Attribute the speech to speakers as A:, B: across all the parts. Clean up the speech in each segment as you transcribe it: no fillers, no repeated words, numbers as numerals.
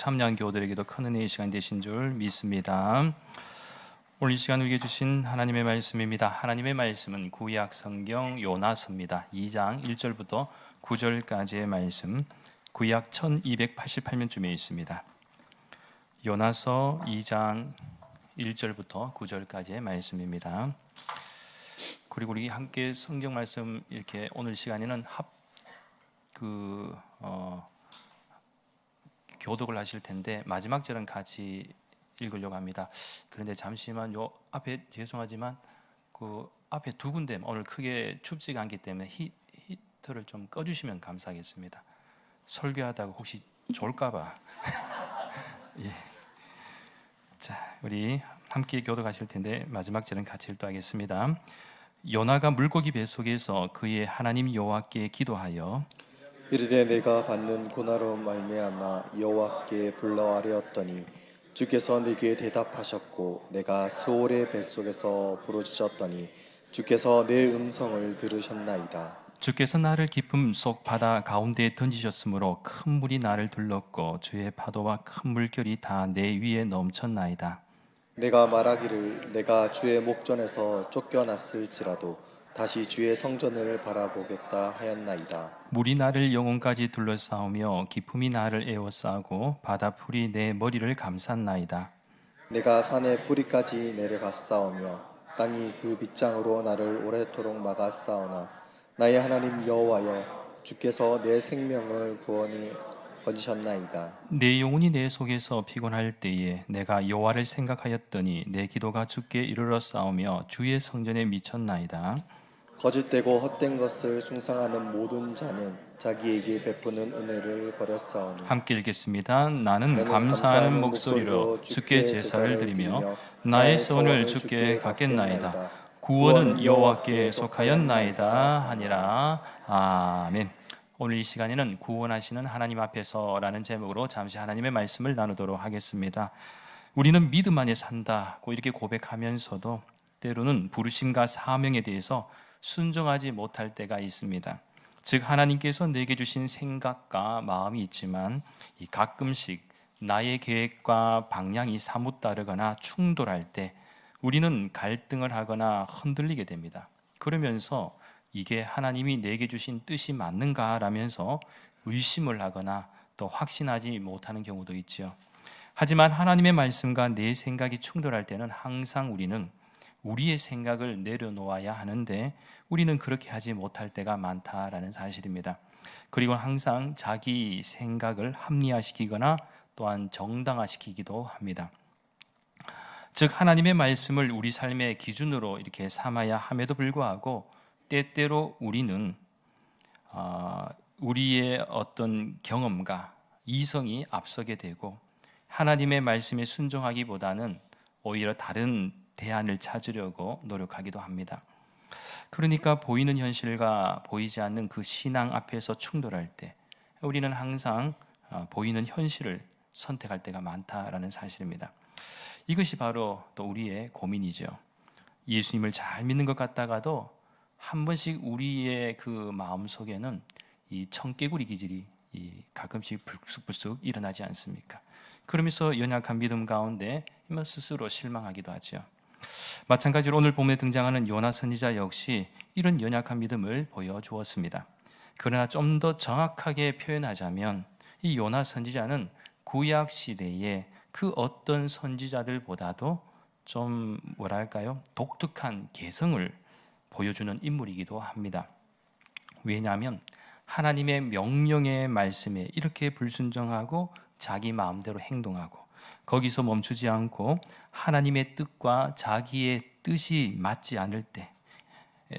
A: 참여한 교우들에게도 큰 은혜의 시간 되신 줄 믿습니다. 오늘 이 시간 우리에게 주신 하나님의 말씀입니다. 하나님의 말씀은 구약 성경 요나서입니다. 2장 1절부터 9절까지의 말씀, 구약 1288면쯤에 있습니다. 요나서 2장 1절부터 9절까지의 말씀입니다. 그리고 우리 함께 성경 말씀 이렇게 오늘 시간에는 교독을 하실 텐데 마지막 절은 같이 읽으려고 합니다. 그런데 잠시만 요 앞에 죄송하지만 그 앞에 두 군데 오늘 크게 춥지가 않기 때문에 히터를 좀 꺼주시면 감사하겠습니다. 설교하다가 혹시 좋을까봐. 예. 자, 우리 함께 교독하실 텐데 마지막 절은 같이 읽도하겠습니다. 요나가 물고기 뱃속에서 그의 하나님 여호와께 기도하여
B: 이르되 내가 받는 고난으로 말미암아 여호와께 불러아뢰었더니 주께서 내게 대답하셨고 내가 스올의 뱃속에서 부르짖었더니 주께서 내 음성을 들으셨나이다.
A: 주께서 나를 깊음 속 바다 가운데에 던지셨으므로 큰 물이 나를 둘렀고 주의 파도와 큰 물결이 다 내 위에 넘쳤나이다.
B: 내가 말하기를 내가 주의 목전에서 쫓겨났을지라도 다시 주의 성전을 바라보겠다 하였나이다.
A: 물이 나를 영혼까지 둘러싸우며 기품이 나를 에워싸고 바다풀이 내 머리를 감쌌나이다.
B: 내가 산의 뿌리까지 내려갔사오며 땅이 그 빗장으로 나를 오래도록 막았사오나 나의 하나님 여호와여 주께서 내 생명을 구원히 건지셨나이다.
A: 내 영혼이 내 속에서 피곤할 때에 내가 여호와를 생각하였더니 내 기도가 주께 이르렀사오며 주의 성전에 미쳤나이다.
B: 거짓되고 헛된 것을 숭상하는 모든 자는 자기에게 베푸는 은혜를 버렸사오니
A: 함께 읽겠습니다. 나는 감사하는 목소리로 주께 제사를 드리며 나의 소원을 주께 갚겠나이다. 구원은 여호와께 속하였나이다 하니라. 아멘. 오늘 이 시간에는 구원하시는 하나님 앞에서라는 제목으로 잠시 하나님의 말씀을 나누도록 하겠습니다. 우리는 믿음 안에 산다고 이렇게 고백하면서도 때로는 부르심과 사명에 대해서 순종하지 못할 때가 있습니다. 즉 하나님께서 내게 주신 생각과 마음이 있지만 이 가끔씩 나의 계획과 방향이 사뭇 다르거나 충돌할 때 우리는 갈등을 하거나 흔들리게 됩니다. 그러면서 이게 하나님이 내게 주신 뜻이 맞는가 라면서 의심을 하거나 또 확신하지 못하는 경우도 있죠. 하지만 하나님의 말씀과 내 생각이 충돌할 때는 항상 우리는 우리의 생각을 내려놓아야 하는데 우리는 그렇게 하지 못할 때가 많다라는 사실입니다. 그리고 항상 자기 생각을 합리화시키거나 또한 정당화시키기도 합니다. 즉 하나님의 말씀을 우리 삶의 기준으로 이렇게 삼아야 함에도 불구하고 때때로 우리는 우리의 어떤 경험과 이성이 앞서게 되고 하나님의 말씀에 순종하기보다는 오히려 다른 대안을 찾으려고 노력하기도 합니다. 그러니까 보이는 현실과 보이지 않는 그 신앙 앞에서 충돌할 때 우리는 항상 보이는 현실을 선택할 때가 많다라는 사실입니다. 이것이 바로 또 우리의 고민이죠. 예수님을 잘 믿는 것 같다가도 한 번씩 우리의 그 마음 속에는 이 청개구리 기질이 가끔씩 불쑥불쑥 일어나지 않습니까? 그러면서 연약한 믿음 가운데 스스로 실망하기도 하죠. 마찬가지로 오늘 본문에 등장하는 요나 선지자 역시 이런 연약한 믿음을 보여주었습니다. 그러나 좀 더 정확하게 표현하자면 이 요나 선지자는 구약 시대에 그 어떤 선지자들보다도 좀 독특한 개성을 보여주는 인물이기도 합니다. 왜냐하면 하나님의 명령의 말씀에 이렇게 불순종하고 자기 마음대로 행동하고 거기서 멈추지 않고 하나님의 뜻과 자기의 뜻이 맞지 않을 때,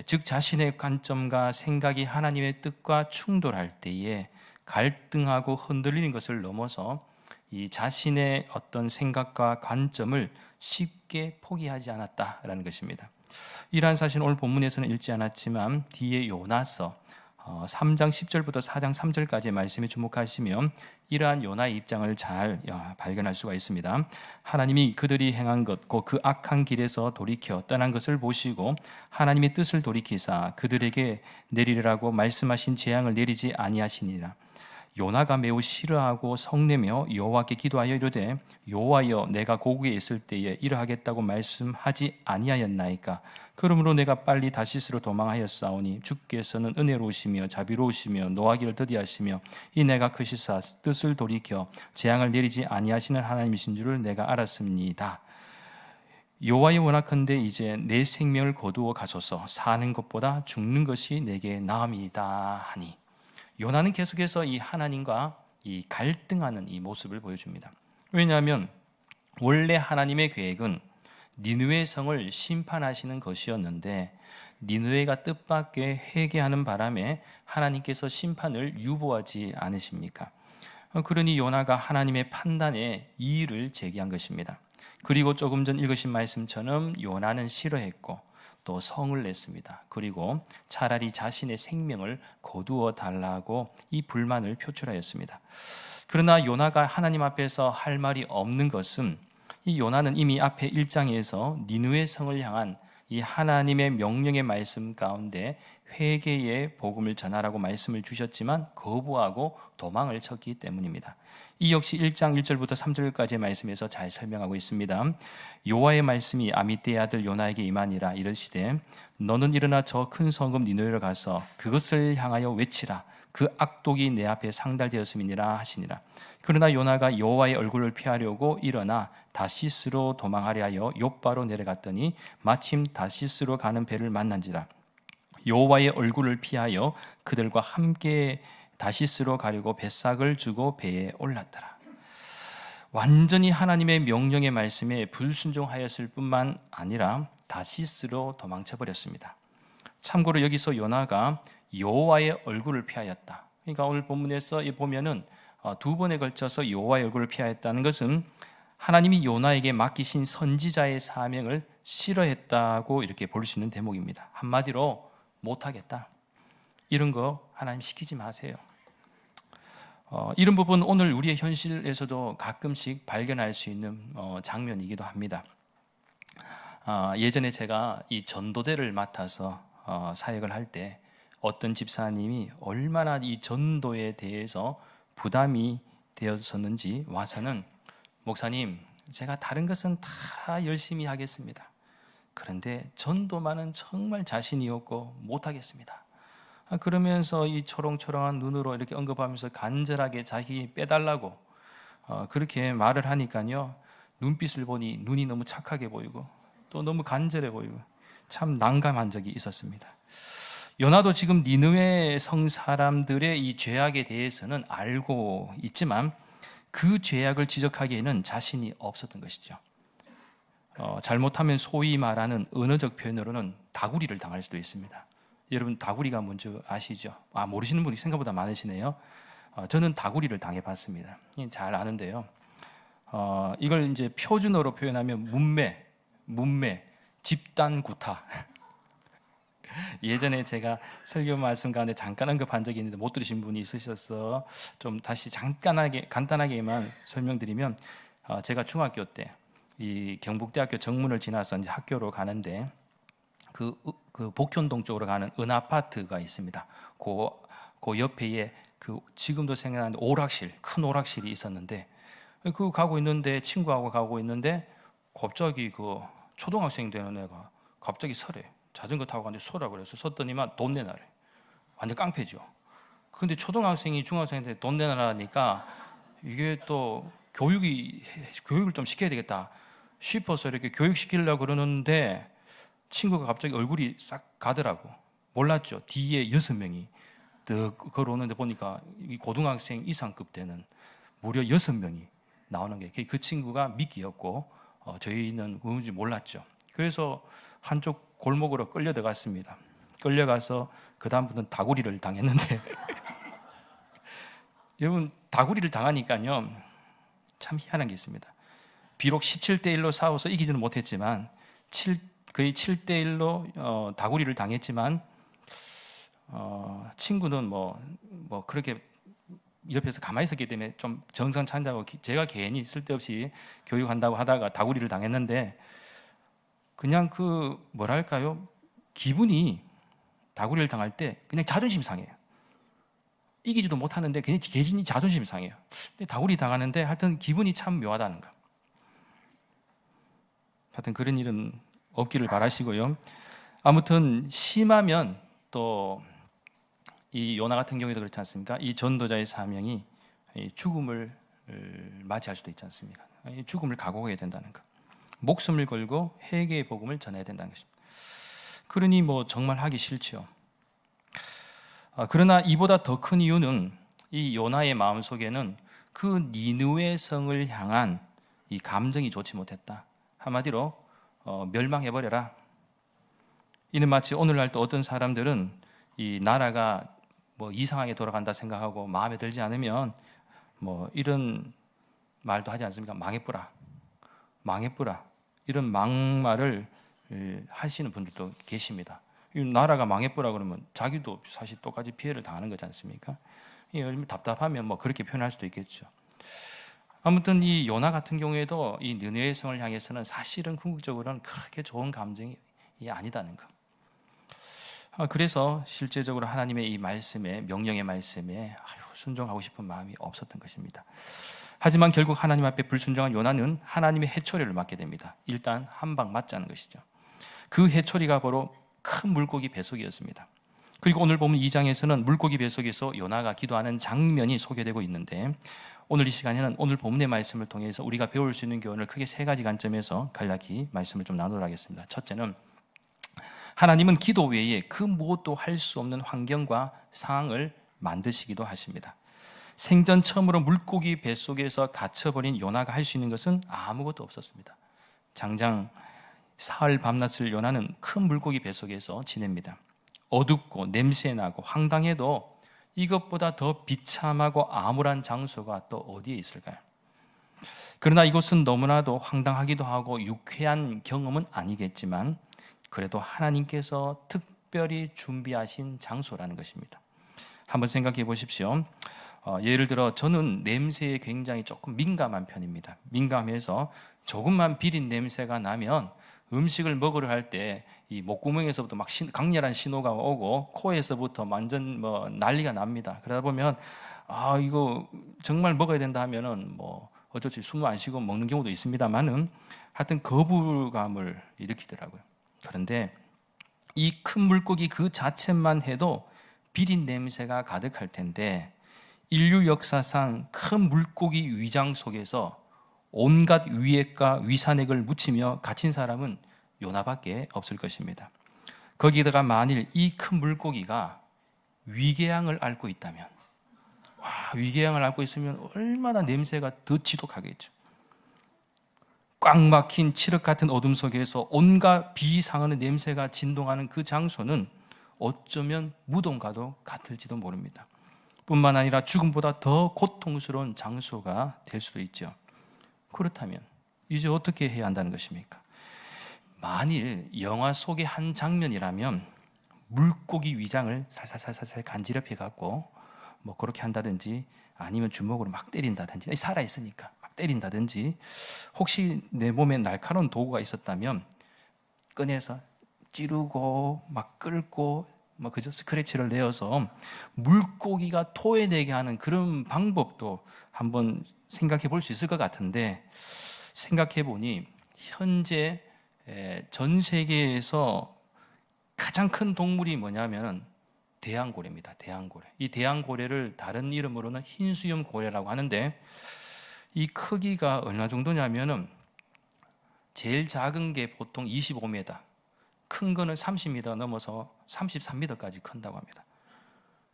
A: 즉 자신의 관점과 생각이 하나님의 뜻과 충돌할 때에 갈등하고 흔들리는 것을 넘어서 이 자신의 어떤 생각과 관점을 쉽게 포기하지 않았다라는 것입니다. 이러한 사실은 오늘 본문에서는 읽지 않았지만 뒤에 요나서 3장 10절부터 4장 3절까지의 말씀에 주목하시면 이러한 요나의 입장을 잘 발견할 수가 있습니다. 하나님이 그들이 행한 것, 곧 그 악한 길에서 돌이켜 떠난 것을 보시고 하나님의 뜻을 돌이키사 그들에게 내리라고 말씀하신 재앙을 내리지 아니하시니라. 요나가 매우 싫어하고 성내며 여호와께 기도하여 이르되 여호와여 내가 고국에 있을 때에 이러하겠다고 말씀하지 아니하였나이까. 그러므로 내가 빨리 다시스로 도망하였사오니 주께서는 은혜로우시며 자비로우시며 노하기를 더디하시며 이 내가 크시사 뜻을 돌이켜 재앙을 내리지 아니하시는 하나님이신 줄을 내가 알았습니다. 여호와의 원하건대 이제 내 생명을 거두어 가소서. 사는 것보다 죽는 것이 내게 나음이다 하니. 요나는 계속해서 이 하나님과 이 갈등하는 이 모습을 보여줍니다. 왜냐하면 원래 하나님의 계획은 니느웨 성을 심판하시는 것이었는데 니느웨가 뜻밖의 회개하는 바람에 하나님께서 심판을 유보하지 않으십니까? 그러니 요나가 하나님의 판단에 이의를 제기한 것입니다. 그리고 조금 전 읽으신 말씀처럼 요나는 싫어했고 또 성을 냈습니다. 그리고 차라리 자신의 생명을 거두어 달라고 이 불만을 표출하였습니다. 그러나 요나가 하나님 앞에서 할 말이 없는 것은 이 요나는 이미 앞에 1장에서 니느웨 성을 향한 이 하나님의 명령의 말씀 가운데 회개의 복음을 전하라고 말씀을 주셨지만 거부하고 도망을 쳤기 때문입니다. 이 역시 1장 1절부터 3절까지의 말씀에서 잘 설명하고 있습니다. 여호와의 말씀이 아미떼의 아들 요나에게 임하니라. 이르시되 너는 일어나 저 큰 성읍 니느웨로 가서 그것을 향하여 외치라. 그 악독이 내 앞에 상달되었음이니라 하시니라. 그러나 요나가 여호와의 얼굴을 피하려고 일어나 다시스로 도망하려 하여 욥바로 내려갔더니 마침 다시스로 가는 배를 만난지라. 여호와의 얼굴을 피하여 그들과 함께 다시스로 가려고 뱃삭을 주고 배에 올랐더라. 완전히 하나님의 명령의 말씀에 불순종하였을 뿐만 아니라 다시스로 도망쳐 버렸습니다. 참고로 여기서 요나가 여호와의 얼굴을 피하였다. 그러니까 오늘 본문에서 보면은 두 번에 걸쳐서 여호와의 얼굴을 피하였다는 것은 하나님이 요나에게 맡기신 선지자의 사명을 싫어했다고 이렇게 볼 수 있는 대목입니다. 한마디로 못하겠다. 이런 거 하나님 시키지 마세요. 이런 부분 오늘 우리의 현실에서도 가끔씩 발견할 수 있는 장면이기도 합니다. 예전에 제가 이 전도대를 맡아서 사역을 할 때 어떤 집사님이 얼마나 이 전도에 대해서 부담이 되었었는지 와서는 목사님, 제가 다른 것은 다 열심히 하겠습니다. 그런데 전도만은 정말 자신이 없고 못하겠습니다. 그러면서 이 초롱초롱한 눈으로 이렇게 언급하면서 간절하게 자기 빼달라고 그렇게 말을 하니까요, 눈빛을 보니 눈이 너무 착하게 보이고 또 너무 간절해 보이고 참 난감한 적이 있었습니다. 요나도 지금 니느웨 성 사람들의 이 죄악에 대해서는 알고 있지만 그 죄악을 지적하기에는 자신이 없었던 것이죠. 잘못하면 소위 말하는 언어적 표현으로는 다구리를 당할 수도 있습니다. 여러분 다구리가 뭔지 아시죠? 모르시는 분이 생각보다 많으시네요. 저는 다구리를 당해봤습니다. 잘 아는데요. 이걸 이제 표준어로 표현하면 문매, 집단 구타. 예전에 제가 설교 말씀 가운데 잠깐 언급한 적이 있는데 못 들으신 분이 있으셔서 좀 다시 간단하게만 설명드리면, 제가 중학교 때 이 경북대학교 정문을 지나서 이제 학교로 가는데 그 복현동 쪽으로 가는 은아파트가 있습니다. 그 옆에 지금도 생각나는데 큰 오락실이 있었는데 그 가고 있는데 친구하고 가고 있는데 갑자기 그 초등학생 되는 애가 갑자기 서래. 자전거 타고 가는데 서라 그래서 섰더니만 돈 내놔래. 완전 깡패죠. 근데 초등학생이 중학생한테 돈 내놔라니까 이게 또 교육을 좀 시켜야 되겠다 싶어서 이렇게 교육시키려고 그러는데 친구가 갑자기 얼굴이 싹 가더라고. 몰랐죠. 뒤에 6명이 걸어오는데 보니까 이 고등학생 이상급 되는 무려 6명이 나오는 게 그 친구가 미끼였고 저희는 뭔지 몰랐죠. 그래서 한쪽 골목으로 끌려 들어갔습니다. 끌려가서 그 다음부터는 다구리를 당했는데 여러분 다구리를 당하니까요 참 희한한 게 있습니다. 비록 17대1로 싸워서 이기지는 못했지만 거의 7대1로 다구리를 당했지만 친구는 뭐 그렇게 옆에서 가만히 있었기 때문에 좀 정상 차린다고 제가 괜히 쓸데없이 교육한다고 하다가 다구리를 당했는데 그냥 뭐랄까요, 기분이 다구리를 당할 때 그냥 자존심 상해요. 이기지도 못하는데 괜히 자존심이 상해요. 근데 다구리 당하는데 하여튼 기분이 참 묘하다는 거. 하여튼 그런 일은 없기를 바라시고요. 아무튼 심하면 또 이 요나 같은 경우에도 그렇지 않습니까? 이 전도자의 사명이 죽음을 맞이할 수도 있지 않습니까? 죽음을 각오해야 된다는 것. 목숨을 걸고 회개의 복음을 전해야 된다는 것입니다. 그러니 뭐 정말 하기 싫죠. 그러나 이보다 더 큰 이유는 이 요나의 마음속에는 그 니느웨 성을 향한 이 감정이 좋지 못했다. 한마디로 멸망해버려라. 이는 마치 오늘날 또 어떤 사람들은 이 나라가 뭐 이상하게 돌아간다 생각하고 마음에 들지 않으면 뭐 이런 말도 하지 않습니까? 망해뿌라, 망해뿌라. 이런 막말을 하시는 분들도 계십니다. 이 나라가 망해뿌라 그러면 자기도 사실 똑같이 피해를 당하는 거지 않습니까? 답답하면 뭐 그렇게 표현할 수도 있겠죠. 아무튼 이 요나 같은 경우에도 이 느느웨 성을 향해서는 사실은 궁극적으로는 그렇게 좋은 감정이 아니다는 거. 그래서 실제적으로 하나님의 이 말씀에, 명령의 말씀에 순종하고 싶은 마음이 없었던 것입니다. 하지만 결국 하나님 앞에 불순종한 요나는 하나님의 해초리를 맞게 됩니다. 일단 한 방 맞자는 것이죠. 그 해초리가 바로 큰 물고기 뱃속이었습니다. 그리고 오늘 보면 2장에서는 물고기 뱃속에서 요나가 기도하는 장면이 소개되고 있는데, 오늘 이 시간에는 오늘 본문의 말씀을 통해서 우리가 배울 수 있는 교훈을 크게 세 가지 관점에서 간략히 말씀을 좀 나누도록 하겠습니다. 첫째는 하나님은 기도 외에 그 무엇도 할 수 없는 환경과 상황을 만드시기도 하십니다. 생전 처음으로 물고기 뱃속에서 갇혀버린 요나가 할 수 있는 것은 아무것도 없었습니다. 장장 사흘 밤낮을 요나는 큰 물고기 뱃속에서 지냅니다. 어둡고 냄새나고 황당해도 이것보다 더 비참하고 암울한 장소가 또 어디에 있을까요? 그러나 이곳은 너무나도 황당하기도 하고 유쾌한 경험은 아니겠지만 그래도 하나님께서 특별히 준비하신 장소라는 것입니다. 한번 생각해 보십시오. 예를 들어 저는 냄새에 굉장히 조금 민감한 편입니다. 민감해서 조금만 비린 냄새가 나면 음식을 먹으려 할 때 이 목구멍에서부터 막 강렬한 신호가 오고 코에서부터 완전 뭐 난리가 납니다. 그러다 보면 이거 정말 먹어야 된다 하면은 뭐 어쩔 수 없이 숨을 안 쉬고 먹는 경우도 있습니다만은 하여튼 거부감을 일으키더라고요. 그런데 이 큰 물고기 그 자체만 해도 비린 냄새가 가득할 텐데 인류 역사상 큰 물고기 위장 속에서 온갖 위액과 위산액을 묻히며 갇힌 사람은 요나밖에 없을 것입니다. 거기다가 만일 이 큰 물고기가 위궤양을 앓고 있다면, 위궤양을 앓고 있으면 얼마나 냄새가 더 지독하겠죠. 꽉 막힌 칠흑 같은 어둠 속에서 온갖 비상하는 냄새가 진동하는 그 장소는 어쩌면 무덤과도 같을지도 모릅니다. 뿐만 아니라 죽음보다 더 고통스러운 장소가 될 수도 있죠. 그렇다면 이제 어떻게 해야 한다는 것입니까? 만일 영화 속의 한 장면이라면 물고기 위장을 살살살살 간지럽혀 갖고 뭐 그렇게 한다든지 아니면 주먹으로 막 때린다든지, 살아있으니까 막 때린다든지, 혹시 내 몸에 날카로운 도구가 있었다면 꺼내서 찌르고 막 끌고 뭐 그저 스크래치를 내어서 물고기가 토해내게 하는 그런 방법도 한번 생각해 볼 수 있을 것 같은데, 생각해 보니 현재 전 세계에서 가장 큰 동물이 뭐냐면 대왕고래입니다. 대왕고래. 이 대왕고래를 다른 이름으로는 흰수염 고래라고 하는데, 이 크기가 얼마 정도냐면은 제일 작은 게 보통 25m, 큰 거는 30m 넘어서 33m까지 큰다고 합니다.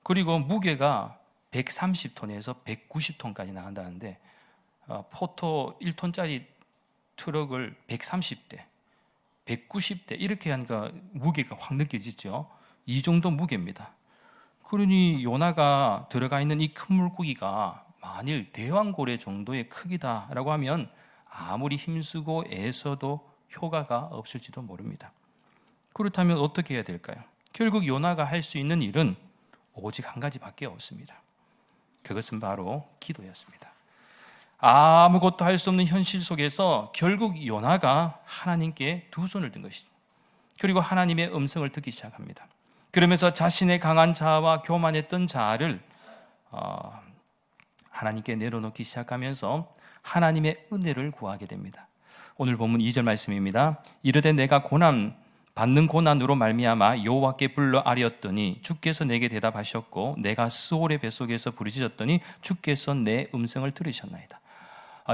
A: 그리고 무게가 130톤에서 190톤까지 나간다는데, 포토 1톤짜리 트럭을 130대, 190대 이렇게 하니까 무게가 확 느껴지죠. 이 정도 무게입니다. 그러니 요나가 들어가 있는 이 큰 물고기가 만일 대왕고래 정도의 크기다라고 하면 아무리 힘쓰고 애써도 효과가 없을지도 모릅니다. 그렇다면 어떻게 해야 될까요? 결국 요나가 할 수 있는 일은 오직 한 가지밖에 없습니다. 그것은 바로 기도였습니다. 아무것도 할 수 없는 현실 속에서 결국 요나가 하나님께 두 손을 든 것이죠. 그리고 하나님의 음성을 듣기 시작합니다. 그러면서 자신의 강한 자아와 교만했던 자아를 하나님께 내려놓기 시작하면서 하나님의 은혜를 구하게 됩니다. 오늘 본문 2절 말씀입니다. 이르되 내가 받는 고난으로 말미암아 여호와께 불러 아뢰었더니 주께서 내게 대답하셨고 내가 스올의 뱃속에서 부르짖었더니 주께서 내 음성을 들으셨나이다.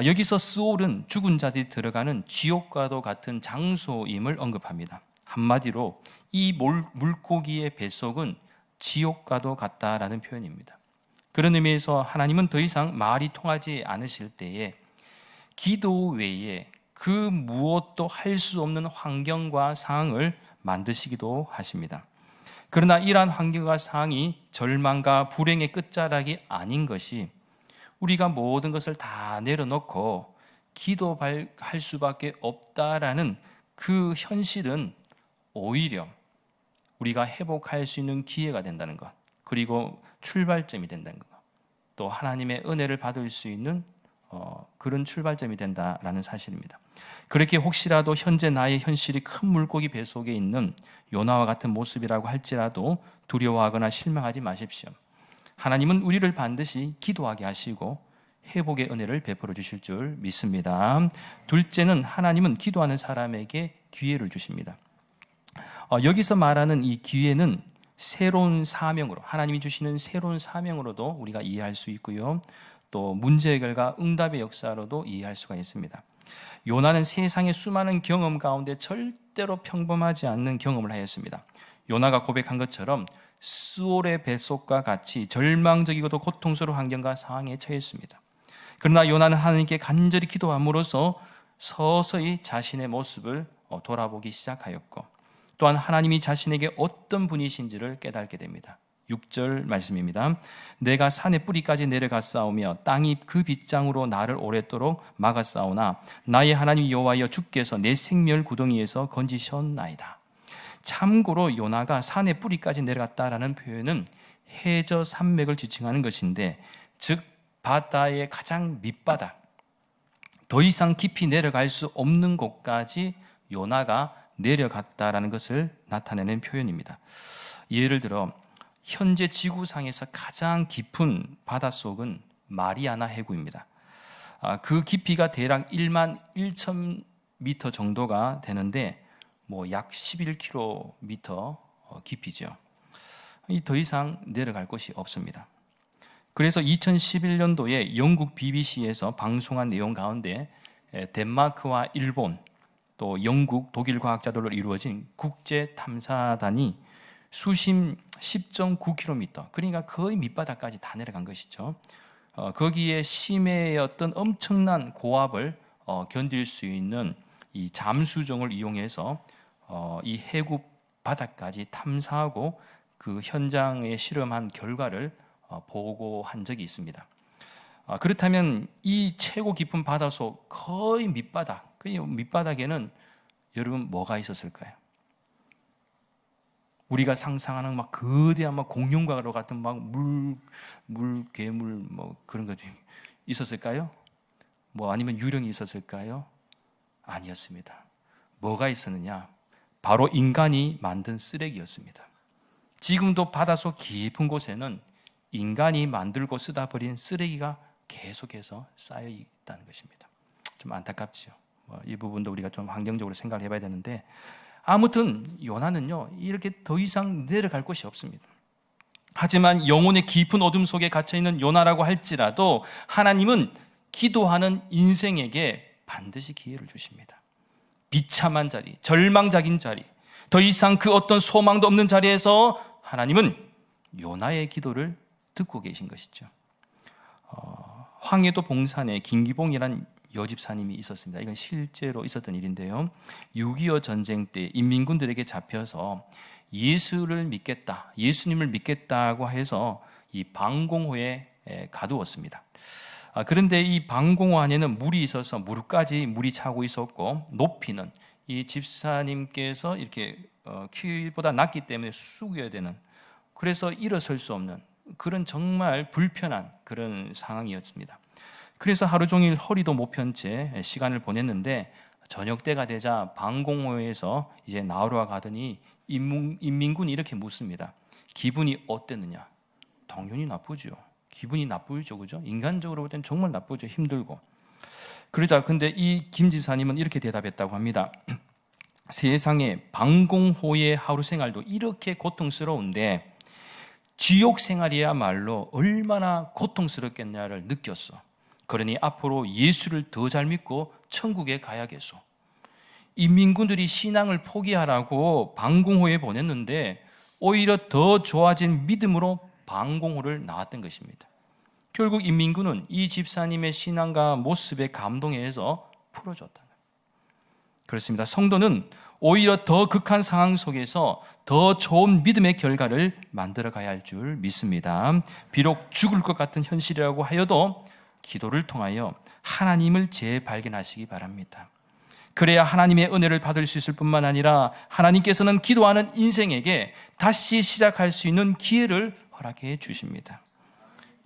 A: 여기서 스올은 죽은 자들이 들어가는 지옥과도 같은 장소임을 언급합니다. 한마디로 이 물고기의 뱃속은 지옥과도 같다라는 표현입니다. 그런 의미에서 하나님은 더 이상 말이 통하지 않으실 때에 기도 외에 그 무엇도 할 수 없는 환경과 상황을 만드시기도 하십니다. 그러나 이러한 환경과 상황이 절망과 불행의 끝자락이 아닌 것이 우리가 모든 것을 다 내려놓고 기도할 수밖에 없다라는 그 현실은 오히려 우리가 회복할 수 있는 기회가 된다는 것, 그리고 출발점이 된다는 것, 또 하나님의 은혜를 받을 수 있는 그런 출발점이 된다라는 사실입니다. 그렇게 혹시라도 현재 나의 현실이 큰 물고기 뱃속에 있는 요나와 같은 모습이라고 할지라도 두려워하거나 실망하지 마십시오. 하나님은 우리를 반드시 기도하게 하시고 회복의 은혜를 베풀어 주실 줄 믿습니다. 둘째는 하나님은 기도하는 사람에게 기회를 주십니다. 여기서 말하는 이 기회는 새로운 사명으로, 하나님이 주시는 새로운 사명으로도 우리가 이해할 수 있고요, 또 문제 해결과 응답의 역사로도 이해할 수가 있습니다. 요나는 세상의 수많은 경험 가운데 절대로 평범하지 않는 경험을 하였습니다. 요나가 고백한 것처럼 스올의 뱃속과 같이 절망적이고도 고통스러운 환경과 상황에 처했습니다. 그러나 요나는 하나님께 간절히 기도함으로써 서서히 자신의 모습을 돌아보기 시작하였고, 또한 하나님이 자신에게 어떤 분이신지를 깨닫게 됩니다. 6절 말씀입니다. 내가 산의 뿌리까지 내려갔사오며 땅이 그 빗장으로 나를 오랫도록 막았사오나 나의 하나님 여호와여 주께서 내 생명을 구덩이에서 건지셨나이다. 참고로 요나가 산의 뿌리까지 내려갔다라는 표현은 해저 산맥을 지칭하는 것인데, 즉 바다의 가장 밑바닥, 더 이상 깊이 내려갈 수 없는 곳까지 요나가 내려갔다라는 것을 나타내는 표현입니다. 예를 들어 현재 지구상에서 가장 깊은 바닷속은 마리아나 해구입니다. 그 깊이가 대략 1만 1,000m 정도가 되는데 약 11km 깊이죠. 더 이상 내려갈 곳이 없습니다. 그래서 2011년도에 영국 BBC에서 방송한 내용 가운데 덴마크와 일본, 또 영국, 독일 과학자들로 이루어진 국제 탐사단이 수심 10.9km, 그러니까 거의 밑바닥까지 다 내려간 것이죠. 거기에 심해의 어떤 엄청난 고압을 견딜 수 있는 이 잠수정을 이용해서 이 해구 바닥까지 탐사하고 그 현장에 실험한 결과를 보고한 적이 있습니다. 그렇다면 이 최고 깊은 바닷속 거의 밑바닥, 그 밑바닥에는 여러분 뭐가 있었을까요? 우리가 상상하는 막 거대한 막 공룡과로 같은 막 괴물 그런 것이 있었을까요? 아니면 유령이 있었을까요? 아니었습니다. 뭐가 있었느냐? 바로 인간이 만든 쓰레기였습니다. 지금도 바닷속 깊은 곳에는 인간이 만들고 쓰다 버린 쓰레기가 계속해서 쌓여 있다는 것입니다. 좀 안타깝죠. 이 부분도 우리가 좀 환경적으로 생각을 해봐야 되는데, 아무튼 요나는요 이렇게 더 이상 내려갈 곳이 없습니다. 하지만 영혼의 깊은 어둠 속에 갇혀있는 요나라고 할지라도 하나님은 기도하는 인생에게 반드시 기회를 주십니다. 비참한 자리, 절망적인 자리, 더 이상 그 어떤 소망도 없는 자리에서 하나님은 요나의 기도를 듣고 계신 것이죠. 황해도 봉산에 김기봉이라는 여집사님이 있었습니다. 이건 실제로 있었던 일인데요. 6.25 전쟁 때 인민군들에게 잡혀서 예수를 믿겠다, 예수님을 믿겠다고 해서 이 방공호에 가두었습니다. 그런데 이 방공호 안에는 물이 있어서 무릎까지 물이 차고 있었고, 높이는 이 집사님께서 이렇게 키보다 낮기 때문에 숙여야 되는, 그래서 일어설 수 없는 그런 정말 불편한 그런 상황이었습니다. 그래서 하루 종일 허리도 못 편 채 시간을 보냈는데, 저녁 때가 되자 방공호에서 이제 나오러 가더니 인민군이 이렇게 묻습니다. 기분이 어땠느냐? 당연히 나쁘죠. 기분이 나쁘죠, 그죠? 인간적으로 볼 땐 정말 나쁘죠, 힘들고. 그러자 근데 이 김 지사님은 이렇게 대답했다고 합니다. 세상에 방공호의 하루 생활도 이렇게 고통스러운데 지옥 생활이야말로 얼마나 고통스럽겠냐를 느꼈어. 그러니 앞으로 예수를 더 잘 믿고 천국에 가야겠어. 인민군들이 신앙을 포기하라고 방공호에 보냈는데 오히려 더 좋아진 믿음으로 방공호를 나왔던 것입니다. 결국 인민군은 이 집사님의 신앙과 모습에 감동해서 풀어줬다. 그렇습니다. 성도는 오히려 더 극한 상황 속에서 더 좋은 믿음의 결과를 만들어 가야 할 줄 믿습니다. 비록 죽을 것 같은 현실이라고 하여도 기도를 통하여 하나님을 재발견하시기 바랍니다. 그래야 하나님의 은혜를 받을 수 있을 뿐만 아니라 하나님께서는 기도하는 인생에게 다시 시작할 수 있는 기회를 허락해 주십니다.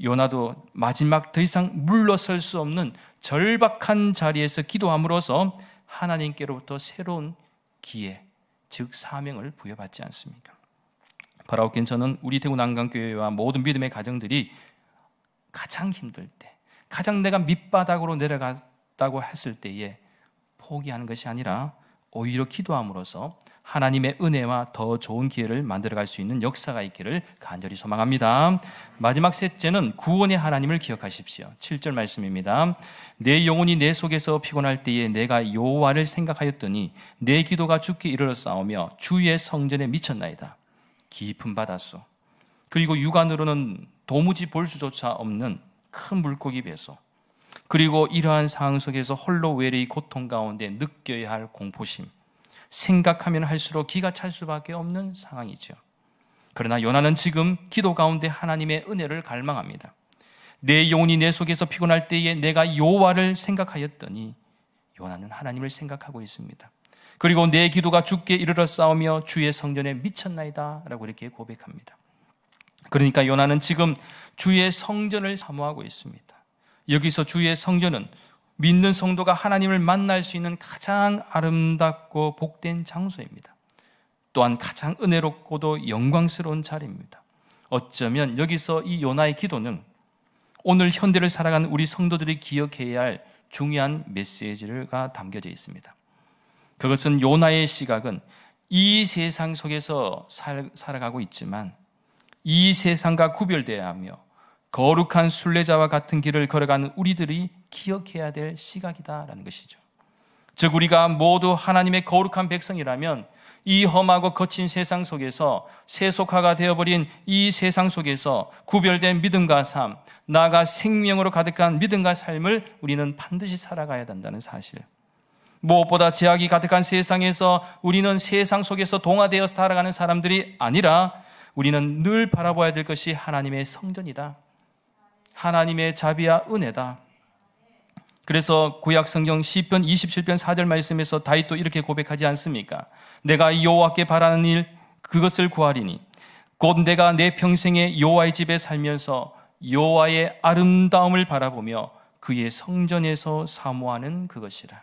A: 요나도 마지막 더 이상 물러설 수 없는 절박한 자리에서 기도함으로써 하나님께로부터 새로운 기회, 즉 사명을 부여받지 않습니까? 바라옵긴 저는 우리 대구 난강교회와 모든 믿음의 가정들이 가장 힘들 때, 가장 내가 밑바닥으로 내려갔다고 했을 때에 포기하는 것이 아니라 오히려 기도함으로써 하나님의 은혜와 더 좋은 기회를 만들어갈 수 있는 역사가 있기를 간절히 소망합니다. 마지막 셋째는 구원의 하나님을 기억하십시오. 7절 말씀입니다. 내 영혼이 내 속에서 피곤할 때에 내가 여호와를 생각하였더니 내 기도가 주께 이르렀사오며 주의 성전에 미쳤나이다. 깊은 바닷속, 그리고 육안으로는 도무지 볼 수조차 없는 큰 물고기 배소, 그리고 이러한 상황 속에서 홀로 외로이 고통 가운데 느껴야 할 공포심, 생각하면 할수록 기가 찰 수밖에 없는 상황이죠. 그러나 요나는 지금 기도 가운데 하나님의 은혜를 갈망합니다. 내 영혼이 내 속에서 피곤할 때에 내가 여호와를 생각하였더니, 요나는 하나님을 생각하고 있습니다. 그리고 내 기도가 주께 이르렀사오며 주의 성전에 미쳤나이다 라고 이렇게 고백합니다. 그러니까 요나는 지금 주의 성전을 사모하고 있습니다. 여기서 주의 성전은 믿는 성도가 하나님을 만날 수 있는 가장 아름답고 복된 장소입니다. 또한 가장 은혜롭고도 영광스러운 자리입니다. 어쩌면 여기서 이 요나의 기도는 오늘 현대를 살아가는 우리 성도들이 기억해야 할 중요한 메시지가 담겨져 있습니다. 그것은 요나의 시각은 이 세상 속에서 살아가고 있지만 이 세상과 구별되어야 하며 거룩한 순례자와 같은 길을 걸어가는 우리들이 기억해야 될 시각이다라는 것이죠. 즉 우리가 모두 하나님의 거룩한 백성이라면 이 험하고 거친 세상 속에서 세속화가 되어버린 이 세상 속에서 구별된 믿음과 삶, 나아가 생명으로 가득한 믿음과 삶을 우리는 반드시 살아가야 된다는 사실. 무엇보다 제약이 가득한 세상에서 우리는 세상 속에서 동화되어 살아가는 사람들이 아니라 우리는 늘 바라봐야 될 것이 하나님의 성전이다. 하나님의 자비와 은혜다. 그래서 구약 성경 시편 27편 4절 말씀에서 다윗도 이렇게 고백하지 않습니까? 내가 여호와께 바라는 일 그것을 구하리니 곧 내가 내 평생에 여호와의 집에 살면서 여호와의 아름다움을 바라보며 그의 성전에서 사모하는 그것이라.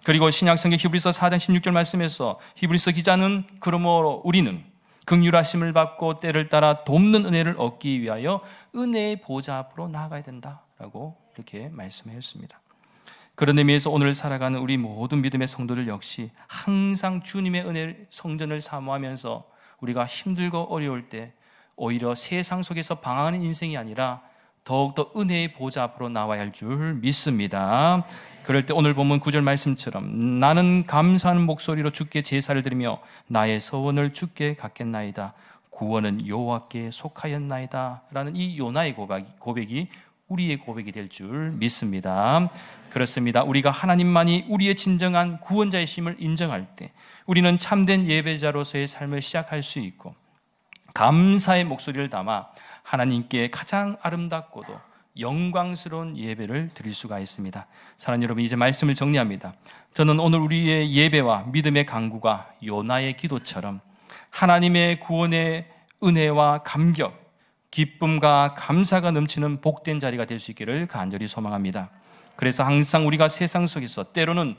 A: 그리고 신약성경 히브리서 4장 16절 말씀에서 히브리서 기자는 그러므로 우리는 긍휼하심을 받고 때를 따라 돕는 은혜를 얻기 위하여 은혜의 보좌 앞으로 나아가야 된다라고 이렇게 말씀하였습니다. 그런 의미에서 오늘 살아가는 우리 모든 믿음의 성도들 역시 항상 주님의 은혜 성전을 사모하면서 우리가 힘들고 어려울 때 오히려 세상 속에서 방황하는 인생이 아니라 더욱더 은혜의 보좌 앞으로 나와야 할 줄 믿습니다. 그럴 때 오늘 본문 9절 말씀처럼 나는 감사하는 목소리로 주께 제사를 드리며 나의 서원을 주께 갖겠나이다. 구원은 여호와께 속하였나이다 라는 이 요나의 고백이 우리의 고백이 될 줄 믿습니다. 그렇습니다. 우리가 하나님만이 우리의 진정한 구원자이심을 인정할 때 우리는 참된 예배자로서의 삶을 시작할 수 있고 감사의 목소리를 담아 하나님께 가장 아름답고도 영광스러운 예배를 드릴 수가 있습니다. 사랑하는 여러분, 이제 말씀을 정리합니다. 저는 오늘 우리의 예배와 믿음의 강구가 요나의 기도처럼 하나님의 구원의 은혜와 감격, 기쁨과 감사가 넘치는 복된 자리가 될 수 있기를 간절히 소망합니다. 그래서 항상 우리가 세상 속에서 때로는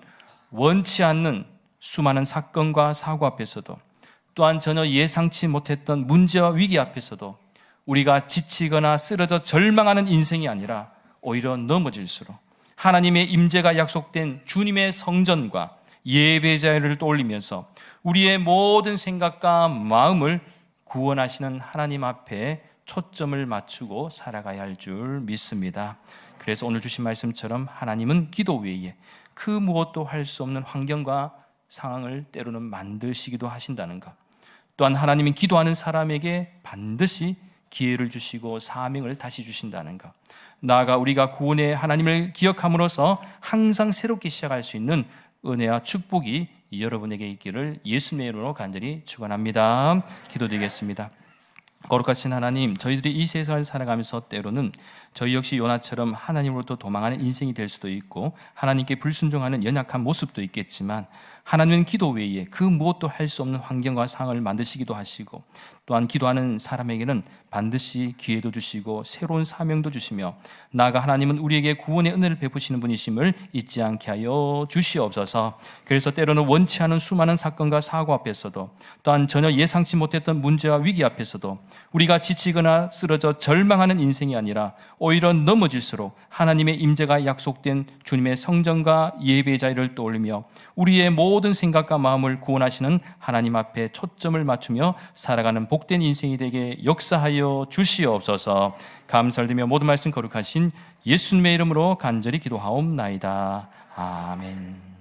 A: 원치 않는 수많은 사건과 사고 앞에서도 또한 전혀 예상치 못했던 문제와 위기 앞에서도 우리가 지치거나 쓰러져 절망하는 인생이 아니라 오히려 넘어질수록 하나님의 임재가 약속된 주님의 성전과 예배자를 떠올리면서 우리의 모든 생각과 마음을 구원하시는 하나님 앞에 초점을 맞추고 살아가야 할 줄 믿습니다. 그래서 오늘 주신 말씀처럼 하나님은 기도 외에 그 무엇도 할 수 없는 환경과 상황을 때로는 만드시기도 하신다는 것, 또한 하나님은 기도하는 사람에게 반드시 기회를 주시고 사명을 다시 주신다는 것, 나아가 우리가 구원의 하나님을 기억함으로써 항상 새롭게 시작할 수 있는 은혜와 축복이 여러분에게 있기를 예수님의 이름으로 간절히 축원합니다. 기도드리겠습니다. 거룩하신 하나님, 저희들이 이 세상을 살아가면서 때로는 저희 역시 요나처럼 하나님으로부터 도망하는 인생이 될 수도 있고 하나님께 불순종하는 연약한 모습도 있겠지만, 하나님은 기도 외에 그 무엇도 할 수 없는 환경과 상황을 만드시기도 하시고, 또한 기도하는 사람에게는 반드시 기회도 주시고 새로운 사명도 주시며, 나아가 하나님은 우리에게 구원의 은혜를 베푸시는 분이심을 잊지 않게 하여 주시옵소서. 그래서 때로는 원치 않은 수많은 사건과 사고 앞에서도, 또한 전혀 예상치 못했던 문제와 위기 앞에서도 우리가 지치거나 쓰러져 절망하는 인생이 아니라 오히려 넘어질수록 하나님의 임재가 약속된 주님의 성전과 예배의 자리를 떠올리며 우리의 모든 생각과 마음을 구원하시는 하나님 앞에 초점을 맞추며 살아가는 복된 인생이 되게 역사하여 주시옵소서. 감사드리며 모든 말씀 거룩하신 예수님의 이름으로 간절히 기도하옵나이다. 아멘.